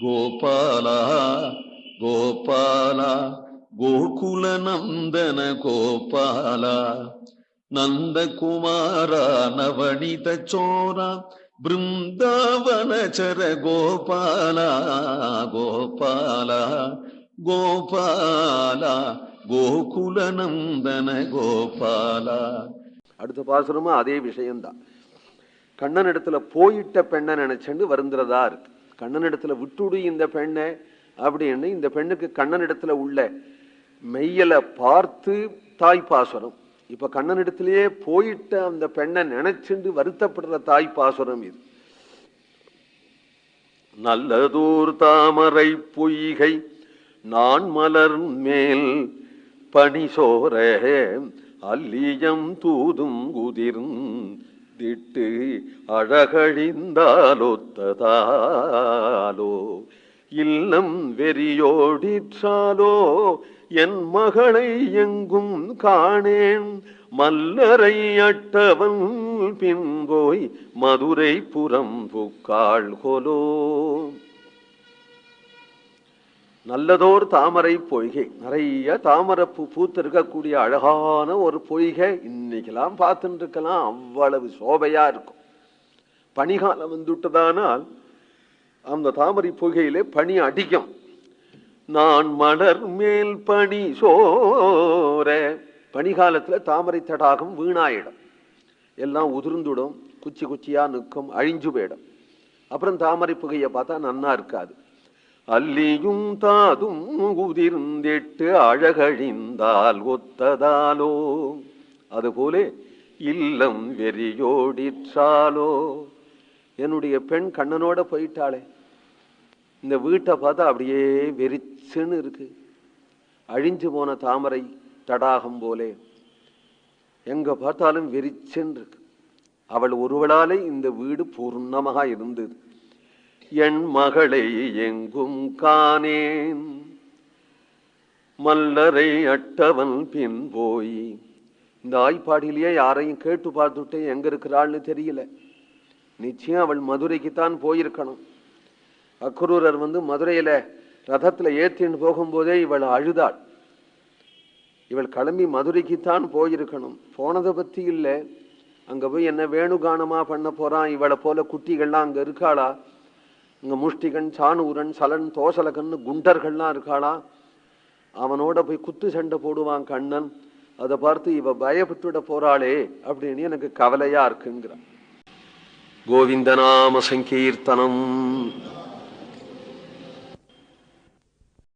கோபால கோபால கோகுல நந்தன கோபால நந்தகுமார நவனித சோர பிருந்தாவனச்சர கோபால கோபால கோபால கோகுல நந்தன கோபால. அடுத்த பாசுரமா அதே விஷயம்தான். கண்ணன் இடத்துல போயிட்ட பெண்ணை நினைச்சுண்டு வருந்துறதா இருக்கு. கண்ணன் இடத்துல விட்டுடு இந்த பெண்ணை அப்படின்னு இந்த பெண்ணுக்கு கண்ணன் இடத்துல உள்ள மெய்யலை பார்த்து தாய் பாசுரம். இப்ப கண்ணன் இடத்திலேயே போயிட்ட அந்த பெண்ணை நினைச்சுண்டு வருத்தப்படுற தாய் பாசுரம் இது. நல்லதோர் தாமரை பொய்கை நான் மலர் மேல் பனி சோர அல்லியம் தூதும் குதிர்ந்திட்டு அழகழிந்தாலொத்ததாலோ இல்லம் வெறியோடிற்றாலோ என் மகளை எங்கும் காணேன் மல்லரை அட்டவன் பின்போய் மதுரை புறம் புக்காள் கொலோ. நல்லதோர் தாமரை பொய்கை, நிறைய தாமரப்பூ பூத்து இருக்கக்கூடிய அழகான ஒரு பொய்கை. இன்னைக்கெல்லாம் பார்த்துட்டு இருக்கலாம், அவ்வளவு சோபையா இருக்கும். பனிகாலம் வந்துட்டதானால் அந்த தாமரை பொய்கையிலே பனி அடிக்கும். நான் மலர் மேல் பனி சோர, பனிகாலத்துல தாமரை தடாகம் வீணாயிடும், எல்லாம் உதிர்ந்துடும், குச்சி குச்சியா நிற்கும், அழிஞ்சு போயிடும். அப்புறம் தாமரை புகையை பார்த்தா நன்னா இருக்காது. அல்லியும் தாதும் உதிர்ந்திட்டு அழகழிந்தால் ஒத்ததாலோ, அதுபோல இல்லம் வெறியோடிற்றாலோ. என்னுடைய பெண் கண்ணனோட போயிட்டாளே, இந்த வீட்டை பார்த்தா அப்படியே வெறிச்சுன்னு இருக்கு, அழிஞ்சு போன தாமரை தடாகம் போலே எங்க பார்த்தாலும் வெறிச்சுன்னு இருக்கு. அவள் ஒருவளாலே இந்த வீடு பூர்ணமாக இருந்தது. என் மகளை எங்கும் காணேன் மல்லரை அட்டவன் பின் போய். இந்த ஆய்ப்பாடியிலேயே யாரையும் கேட்டு பார்த்துட்டேன், எங்க இருக்கிறாள்னு தெரியல. நிச்சயம் அவள் மதுரைக்குத்தான் போயிருக்கணும். அக்ரூரர் மதுரையில ரதத்துல ஏத்தின்னு போகும்போதே இவள் அழுதாள். இவள் கிளம்பி மதுரைக்குத்தான் போயிருக்கணும். போனதை பத்தி இல்லை, அங்க போய் என்ன வேணுகானமா பண்ண போறான், இவளை போல குட்டிகள்லாம் அங்க இருக்காளா, இங்க முஷ்டிகன் சாணூரன் சலன் தோசலகன் குண்டர்கள்லாம் இருக்காளா, அவனோட போய் குத்து சண்டை போடுவான் கண்ணன், அதை பார்த்து இவ பயப்பட்டுட போறாளே அப்படின்னு எனக்கு கவலையா இருக்குங்கிறான். கோவிந்தநாம சங்கீர்த்தனம்.